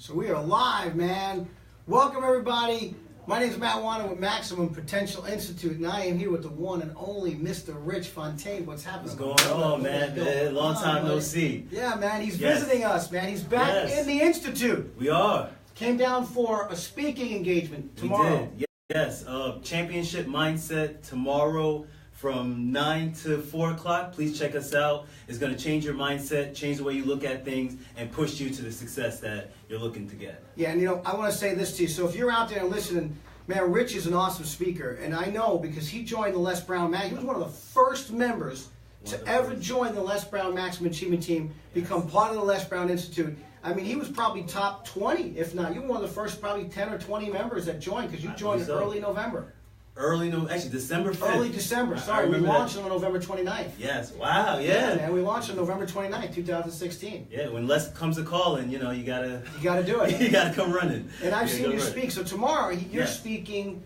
So we are live, man. Welcome, everybody. My name is Matt Wahnon with Maximum Potential Institute, and I am here with the one and only Mr. Rich Fontaine. What's happening? What's going on, man? Long time no see. Yeah, man. He's visiting us, man. He's back in the Institute. We are. Came down for a speaking engagement tomorrow. We did. Yes. Championship Mindset tomorrow from 9 to 4 o'clock. Please check us out. It's going to change your mindset, change the way you look at things, and push you to the success that you're looking to get. Yeah, and I want to say this to you. So if you're out there and listening, man, Rich is an awesome speaker. And I know because he joined the Les Brown Mag. He was one of the first members to ever join the Les Brown Maximum Achievement Team, become part of the Les Brown Institute. I mean, he was probably top 20, if not. You were one of the first probably 10 or 20 members that joined because you joined in early November. Actually December 5th. Early December, sorry. We launched on November 29th. Yes, wow, yeah. Man, we launched on November 29th, 2016. Yeah, when Les comes a calling, you gotta do it. You gotta come running. And I've seen you speak. So tomorrow, you're speaking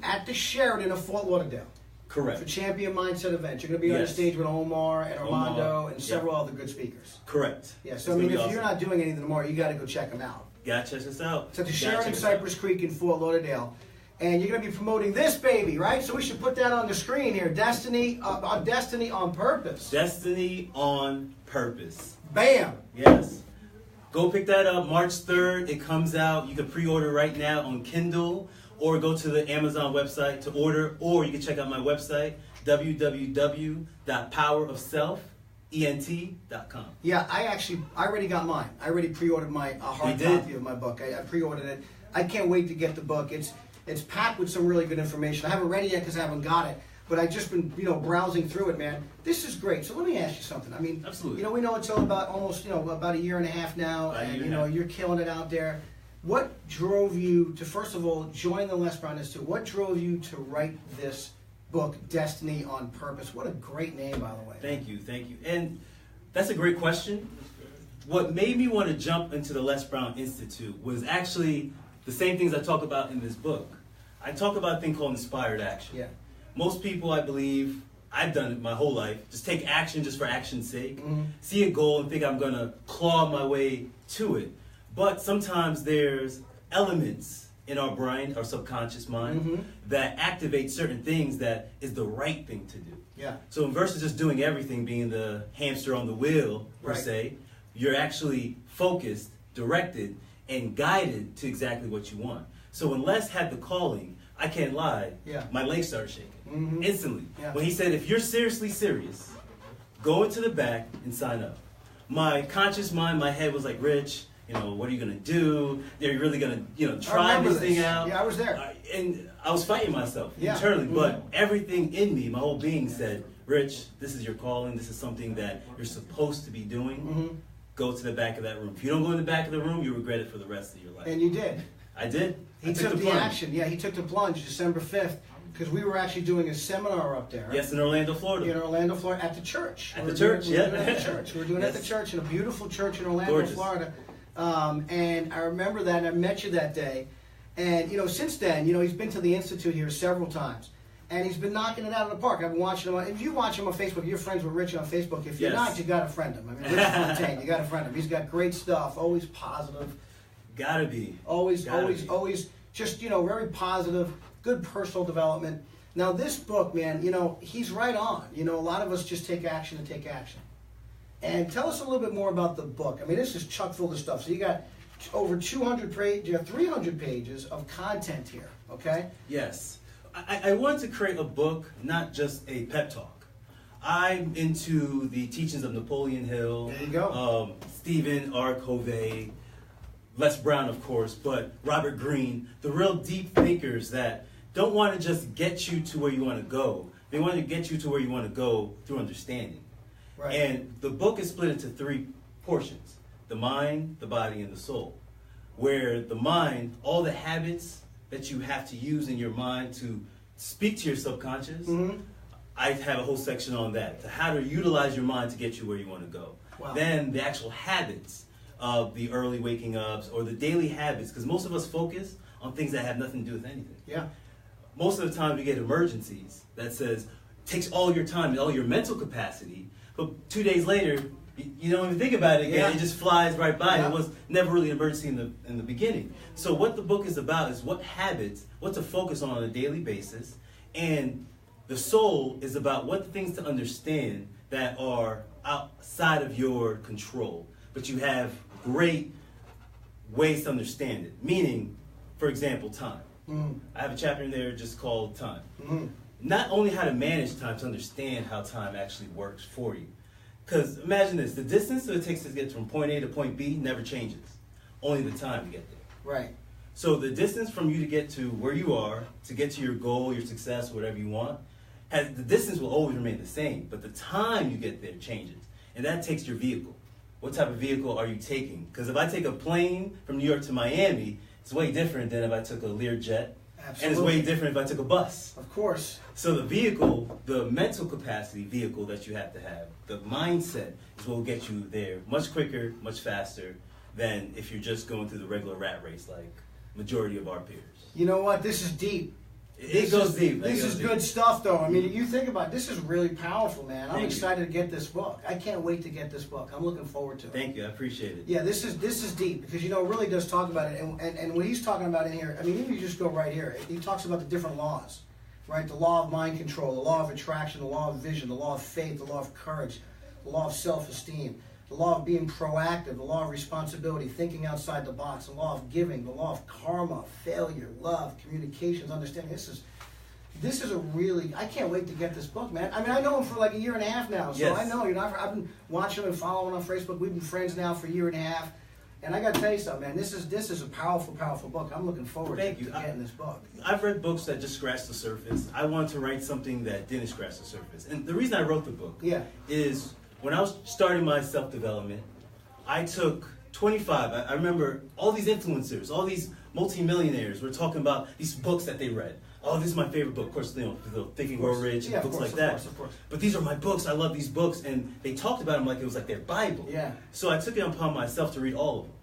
at the Sheraton of Fort Lauderdale. Correct. For Champion Mindset event. You're going to be on the stage with Omar and Armando and several other good speakers. Correct. Yeah, so I mean, if you're not doing anything tomorrow, you got to go check them out. Gotta check us out. It's at the Sheraton Cypress Creek in Fort Lauderdale. And you're going to be promoting this baby, right? So we should put that on the screen here. Destiny on Purpose. Destiny on Purpose. Bam. Yes. Go pick that up March 3rd. It comes out. You can pre-order right now on Kindle or go to the Amazon website to order, or you can check out my website, www.powerofselfent.com. Yeah, I already got mine. I already pre-ordered my hard copy of my book. I pre-ordered it. I can't wait to get the book. It's packed with some really good information. I haven't read it yet because I haven't got it, but I've just been, browsing through it, man. This is great. So let me ask you something. I mean, absolutely. We know it's all about almost, about a year and a half now, and you're killing it out there. What drove you to, first of all, join the Les Brown Institute? What drove you to write this book, Destiny on Purpose? What a great name, by the way. Thank you. And that's a great question. What made me want to jump into the Les Brown Institute was actually the same things I talk about in this book. I talk about a thing called inspired action. Yeah. Most people, I believe, I've done it my whole life, just take action just for action's sake, see a goal and think I'm going to claw my way to it. But sometimes there's elements in our brain, our subconscious mind, that activate certain things that is the right thing to do. Yeah. So versus just doing everything, being the hamster on the wheel, per se, you're actually focused, directed, and guided to exactly what you want. So when Les had the calling, I can't lie, my legs started shaking instantly. Yeah. When he said, if you're seriously serious, go into the back and sign up. My conscious mind, my head was like, Rich, what are you going to do? Are you really going to, try this thing out? Yeah, I was there. And I was fighting myself internally, but everything in me, my whole being said, Rich, this is your calling. This is something that you're supposed to be doing. Go to the back of that room. If you don't go in the back of the room, you regret it for the rest of your life. And you did. I did. He took the action. Yeah, he took the plunge December 5th because we were actually doing a seminar up there. Yes, in Orlando, Florida. In Orlando, Florida, at the church. At the church, We were doing it at the church. We were doing it at the church in a beautiful church in Orlando, Florida. And I remember that, and I met you that day. And, since then, he's been to the Institute here several times. And he's been knocking it out of the park. I've been watching him. If you watch him on Facebook, you're friends with Rich on Facebook. If you're not, you got to friend him. I mean, Rich Fontaine, you got to friend him. He's got great stuff, always positive. Gotta be. Always, just, very positive, good personal development. Now, this book, man, he's right on. A lot of us just take action and take action. And tell us a little bit more about the book. I mean, this is chock full of stuff. So you got over 200 pages, you have 300 pages of content here, okay? Yes. I wanted to create a book, not just a pep talk. I'm into the teachings of Napoleon Hill. There you go. Stephen R. Covey, Les Brown, of course, but Robert Greene, the real deep thinkers that don't want to just get you to where you want to go. They want to get you to where you want to go through understanding. Right. And the book is split into 3 portions: the mind, the body, and the soul. Where the mind, all the habits that you have to use in your mind to speak to your subconscious, I have a whole section on that, to how to utilize your mind to get you where you want to go. Wow. Then the actual habits of the early waking ups or the daily habits, because most of us focus on things that have nothing to do with anything. Yeah. Most of the time we get emergencies that says, takes all your time and all your mental capacity, but 2 days later, you don't even think about it again. It just flies right by. Yeah. It was never really an emergency in the beginning. So what the book is about is what habits, what to focus on a daily basis, and the soul is about what things to understand that are outside of your control, but you have great ways to understand it. Meaning, for example, time. I have a chapter in there just called time. Not only how to manage time, to understand how time actually works for you. Because imagine this, the distance that it takes to get from point A to point B never changes. Only the time to get there. Right. So the distance from you to get to where you are, to get to your goal, your success, whatever you want, the distance will always remain the same, but the time you get there changes. And that takes your vehicle. What type of vehicle are you taking? Because if I take a plane from New York to Miami, it's way different than if I took a Learjet. Absolutely. And it's way different if I took a bus. Of course. So the vehicle, the mental capacity vehicle that you have to have, the mindset is what will get you there much quicker, much faster than if you're just going through the regular rat race like majority of our peers. You know what? This is deep. It goes deep. This is good stuff, though. I mean, you think about it, this is really powerful, man. I'm excited to get this book. I can't wait to get this book. I'm looking forward to it. Thank you. I appreciate it. Yeah, this is deep because, it really does talk about it. And what he's talking about in here, I mean, even you just go right here. He talks about the different laws, right? The law of mind control, the law of attraction, the law of vision, the law of faith, the law of courage, the law of self-esteem, the law of being proactive, the law of responsibility, thinking outside the box, the law of giving, the law of karma, failure, love, communications, understanding. This is a really, I can't wait to get this book, man. I mean, I know him for like a year and a half now, so I know, I've been watching him and following him on Facebook. We've been friends now for a year and a half. And I got to tell you something, man, this is a powerful, powerful book. I'm looking forward to getting this book. I've read books that just scratched the surface. I wanted to write something that didn't scratch the surface. And the reason I wrote the book is when I was starting my self-development, I took 25. I remember all these influencers, all these multimillionaires were talking about these books that they read. Oh, this is my favorite book. Of course, Think and Grow Rich and books like that. Of course. But these are my books. I love these books. And they talked about them like it was like their Bible. Yeah. So I took it upon myself to read all of them.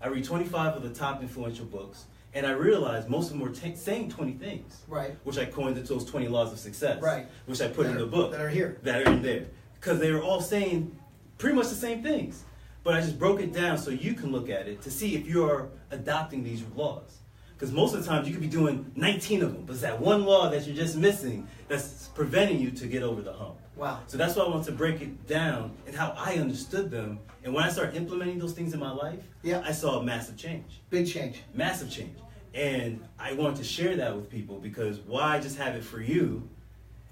I read 25 of the top influential books. And I realized most of them were saying 20 things. Right. Which I coined those 20 laws of success. Right. Which I put in the book. That are here. That are in there. Because they were all saying pretty much the same things. But I just broke it down so you can look at it to see if you're adopting these laws. Because most of the times you could be doing 19 of them, but it's that one law that you're just missing that's preventing you to get over the hump. Wow. So that's why I want to break it down and how I understood them. And when I started implementing those things in my life, I saw a massive change. Big change. Massive change. And I wanted to share that with people because why just have it for you?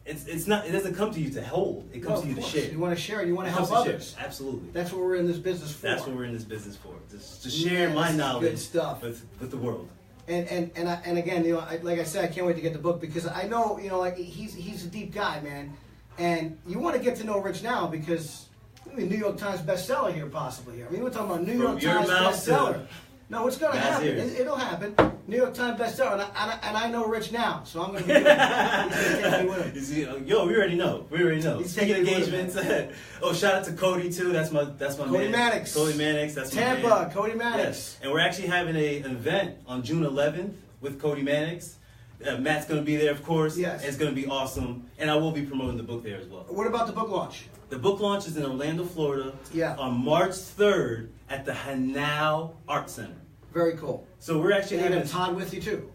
It's not. It doesn't come to you to hold. It comes to you to share. You want to share it. You want to help others. Absolutely. That's what we're in this business for. That's what we're in this business for. To share my knowledge good stuff. with the world. And again, like I said, I can't wait to get the book because I know, like he's a deep guy, man. And you want to get to know Rich now because New York Times bestseller here, possibly here. I mean, we're talking about New York Times bestseller. No, it's going to happen. It'll happen. New York Times bestseller, and I know Rich now, so I'm going to do it. He's going to take me with him. Yo, we already know. He's taking engagements. Shout out to Cody too. That's my Cody man. Mannix. Cody Mannix. That's Tampa. My man. Cody Mannix. Yes. And we're actually having an event on June 11th with Cody Mannix. Matt's going to be there, of course. Yes. It's going to be awesome, and I will be promoting the book there as well. What about the book launch? The book launch is in Orlando, Florida. Yeah. On March 3rd at the Hanau Art Center. Very cool. So we're actually having Todd with you too.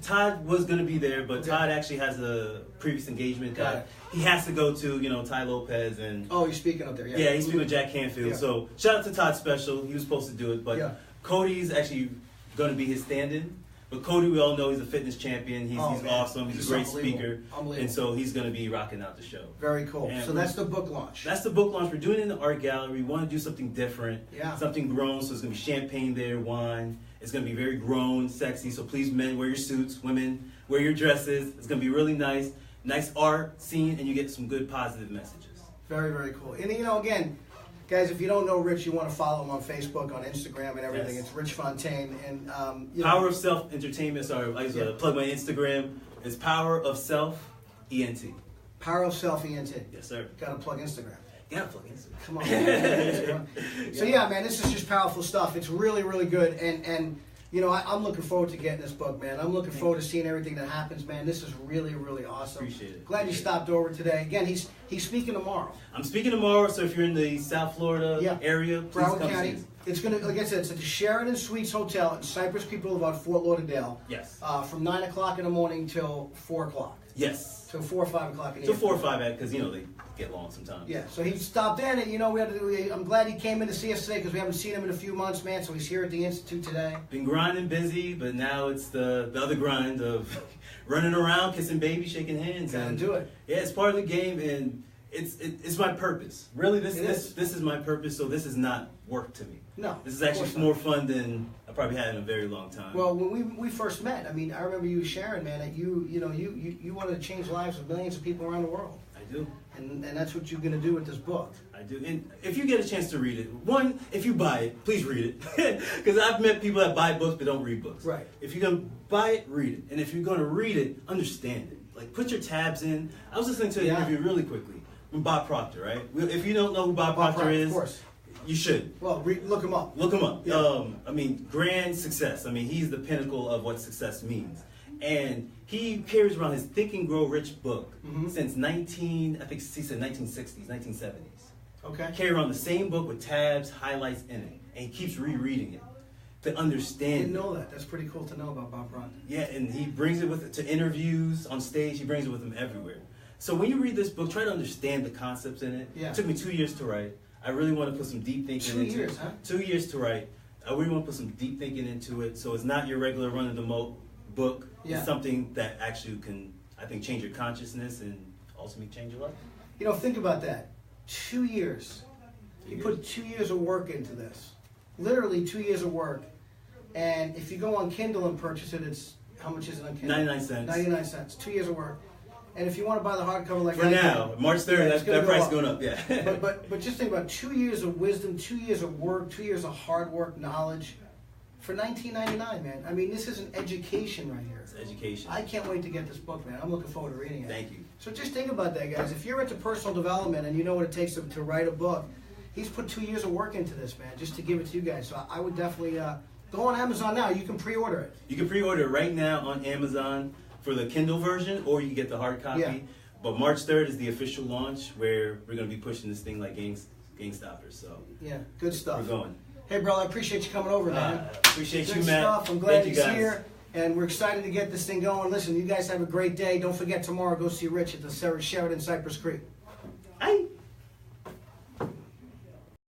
Todd was going to be there, but Todd actually has a previous engagement that he has to go to, Ty Lopez and... Oh, he's speaking up there, yeah. Yeah, he's speaking with Jack Canfield. Yeah. So shout out to Todd Special. He was supposed to do it, but Cody's actually going to be his stand-in. But Cody, we all know he's a fitness champion. He's awesome. He's a great speaker. And so he's going to be rocking out the show. Very cool. And so that's the book launch. That's the book launch. We're doing it in the art gallery. We want to do something different. Yeah. Something grown. So it's going to be champagne there, wine. It's going to be very grown, sexy. So please, men, wear your suits. Women, wear your dresses. It's going to be really nice. Nice art scene, and you get some good positive messages. Very, very cool. And, again, guys, if you don't know Rich, you want to follow him on Facebook, on Instagram, and everything. Yes. It's Rich Fontaine. And Power of Self Entertainment. Sorry, I used to plug my Instagram. It's Power of Self ENT. Power of Self ENT. Yes, sir. Got to plug Instagram. Yeah, plug Instagram. Come on. Man. So yeah, man, this is just powerful stuff. It's really, really good. And You know, I'm looking forward to getting this book, man. I'm looking forward to seeing everything that happens, man. This is really, really awesome. Appreciate it. Glad you stopped over today. Again, he's speaking tomorrow. I'm speaking tomorrow, so if you're in the South Florida area, please Broward come County. see us. It's gonna, like I said, it's at the Sheraton Suites Hotel in Cypress Creek Boulevard, Fort Lauderdale. Yes. From 9 o'clock in the morning till 4 o'clock. Yes. Till 4 or 5 o'clock in the Till evening. 4 or 5, because, you know, they get long sometimes. Yeah, so he stopped in, and, you know, I'm glad he came in to see us today, because we haven't seen him in a few months, man, so he's here at the Institute today. Been grinding busy, but now it's the other grind of running around, kissing babies, shaking hands. Gotta do it. Yeah, it's part of the game, and it's my purpose. Really, this is my purpose, so this is not work to me. No. This is actually more fun than I probably had in a very long time. Well, when we first met, I mean, I remember you sharing, man, that you wanted to change lives of millions of people around the world. I do. And that's what you're going to do with this book. I do. And if you get a chance to read it, one, if you buy it, please read it. Because I've met people that buy books but don't read books. Right. If you're going to buy it, read it. And if you're going to read it, understand it. Like, put your tabs in. I was listening to an interview really quickly with Bob Proctor, right? If you don't know who Bob Proctor is, of course. You should. Well, look him up. Look him up. Yeah. I mean, grand success. I mean, he's the pinnacle of what success means. And he carries around his Think and Grow Rich book since 1960s, 1970s. Okay. Carry around the same book with tabs, highlights in it. And he keeps rereading it to understand. I didn't know that. That's pretty cool to know about Bob Proctor. Yeah, and he brings it to interviews on stage. He brings it with him everywhere. So when you read this book, try to understand the concepts in it. Yeah. It took me 2 years to write. I really want to put some deep thinking into it. 2 years, huh? 2 years to write. I really want to put some deep thinking into it. So it's not your regular run-of-the-mill book. Yeah. It's something that actually can, I think, change your consciousness and ultimately change your life. You know, think about that. 2 years. He put 2 years of work into this. Literally 2 years of work. And if you go on Kindle and purchase it, it's, how much is it on Kindle? 99 cents. 99 cents. 2 years of work. And if you want to buy the hardcover like For now, March 3rd, that price is going up, yeah. but just think about 2 years of wisdom, 2 years of work, 2 years of hard work, knowledge, for $19.99, man. I mean, this is an education right here. It's education. I can't wait to get this book, man. I'm looking forward to reading it. Thank you. So just think about that, guys. If you're into personal development and you know what it takes to write a book, he's put 2 years of work into this, man, just to give it to you guys. So I would definitely go on Amazon now. You can pre-order it. You can pre-order it right now on Amazon for the Kindle version, or you can get the hard copy. Yeah. But March 3rd is the official launch, where we're going to be pushing this thing like gang stoppers. So yeah, good stuff. We're going. Hey, brother, I appreciate you coming over, man. Appreciate good you, Matt. Stuff. I'm glad Thank he's you guys. here, and we're excited to get this thing going. Listen, you guys have a great day. Don't forget tomorrow, go see Rich at the Sheraton Cypress Creek. Aye.